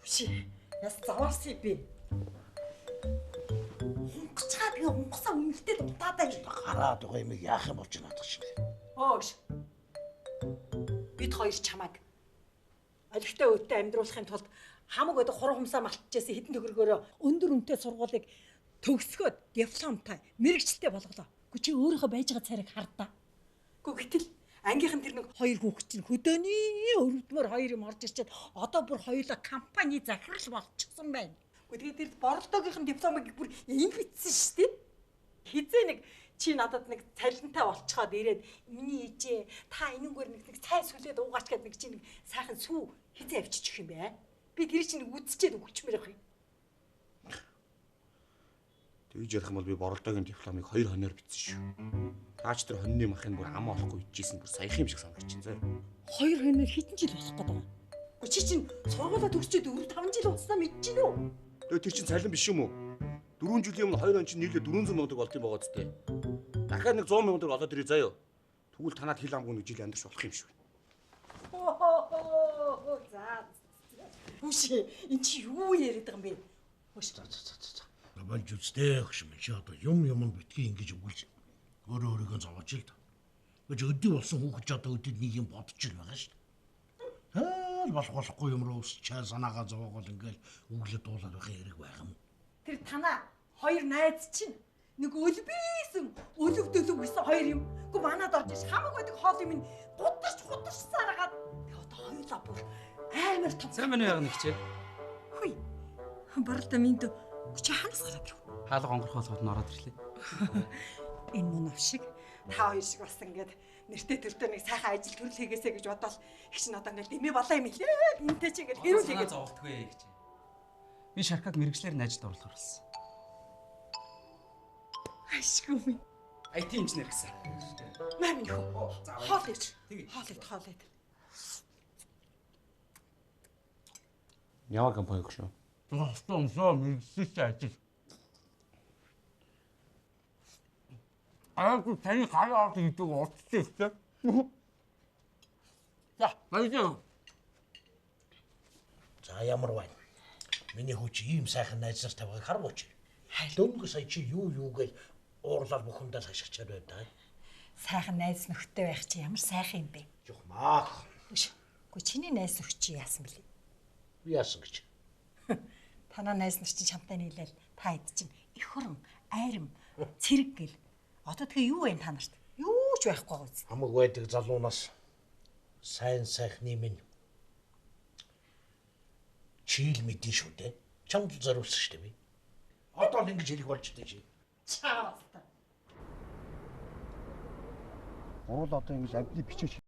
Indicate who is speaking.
Speaker 1: Ши, яс заваарсан би. Хунгацгаа тэгээ хунгасаа үнэлтэд утаатай
Speaker 2: гараад байгаа юм яах юм болж надад шиг.
Speaker 1: Оош. Бид хоёр чамайг олигтой өөдтэй амьдруулахын тулд хамаг өдө хуран хумсаа малтчихсан хэдэн төгрөгөөрөө өндөр үнэтэй сургуулийг төгсгөөд дипломтой мэрэгчлээ болголоо. Гү чи өөрийнхөө байж байгаа царайг хардаа. Гү гэтэл ангийнхан тэр нэг хоёр хүүхэд чинь хөдөөний өрөвдмөр хоёр юм орж ирчээд одоо бүр хоёулаа компани захирал болчихсон байна. Гү тэгээд тэр боролдоогийнхэн дипломыг бүр ийм битсэн шүү дээ. Хизээ нэг чи надад нэг цалинтай болцоход ирээд миний ээжээ та энэнгээр нэг цай сүлээд уугаач гэдэг нэг чи нэг сайхан сүү хизээ авчиж өгөх юм бэ? Би тэр чинь үдчихэд өгчмээр явах юм.
Speaker 3: Тэгж ярих юм бол би боролдоогийн дипломыг 2 хоноор бичсэн шүү. Таач тэр хоньны махын бүр амаа олохгүй ичижсэн бүр саяхан юм шиг санагдаж байна заа.
Speaker 1: 2 хоноор хэдэн жил болох гэдэг юм? Гү чи чинь сургуулаа төгсчөөд 4-5 жил болсноо мэдчихэв үү?
Speaker 3: Тэгээ тэр чинь цалин биш юм уу? 4 жилийн өмнө 2 он чинь нийлээ 400 мянга болт юм байгаа зү. Дахиад нэг 100 мянга олоод ирээ заяа. Тэгвэл танаад хил амгүй нэг жил амьдарч болох юм шүү.
Speaker 1: За. Үши, эн чи юу яриад байгаа юм бэ? Үш.
Speaker 2: Болж үстэй хөшмөн чи одоо юмд битгий ингэж өгүүлж өөрийгөө зовоож л да. Гэж өдөө болсон хүүхэд ч одоо өдөд нэг юм бодож ил байгаа шүү дээ. Болохгүй юм руу усчаа санаагаа зовоогол ингээл өглөө дуулаад байх хэрэг байх юм.
Speaker 1: Тэр танаа хоёр найз чинь нэг өлбийсэн өлөг дөлөг гэсэн хоёр юм. Гү манад орж иш хамаг байдаг хоол юм гудаж саргаад тэгээ одоо хоёулаа бүр амар том.
Speaker 4: Сайн байна уу яг нэг чи?
Speaker 1: Хүй. Баралта минь чи ханаас гараад юу?
Speaker 4: Хаалга онгорхоо болгоод н ороод ирлээ.
Speaker 1: Энэ мөн авшиг та хоёр шиг бас ингээд нэртэй төртөө нэг сайхан ажил төрөл хийгээсэй гэж бодоод их чинь одоо ингээд дэмий болоо юм хэлээ. Энтэй чи ингээд хэрүүл хийгээд
Speaker 4: зовлтгүй гэж. Би шаркаг мэрэгчлэр нь ажилд оруулахар болсон.
Speaker 1: Ашгүй минь.
Speaker 4: IT инженер гэсэн.
Speaker 1: Маа минь хөө. Хоол ич. Хоол ид.
Speaker 3: Ямар компани гэж шүү?
Speaker 4: Стомсоо мэрэгчлээ ажил. Аагүй таны гараад идэг утчихсан. За, баярлалаа.
Speaker 2: За ямар байна? Миний хүүч ийм сайхан найз нар тавьгааг харгууч. Дөнгө сая чи юу гээл уурлал бүхэндээ хашгичаар байна да.
Speaker 1: Сайхан найз нөхдөд байх чи ямар сайхан юм бэ?
Speaker 2: Жухмаах.
Speaker 1: Гү чиний найз нөх чи яасан бэлээ?
Speaker 2: Би яасан гэж.
Speaker 1: Танаа найз нар чинь чамтай нийлээл та хэд чинь их хорон, айрам, цэрэг гэл. Одоо тэгээ юу вэ та нарт? Юу ч байхгүй байгаа үз.
Speaker 2: Хамаг байдаг залуунаас сайн сайхны минь чийл мэдэн шүү дээ. Чамд зориулсан шүү дээ би. Одоо л ингэж хэлэх болж дээ чи.
Speaker 1: Чаавста.
Speaker 3: Уул одоо ингэж амтны бичиж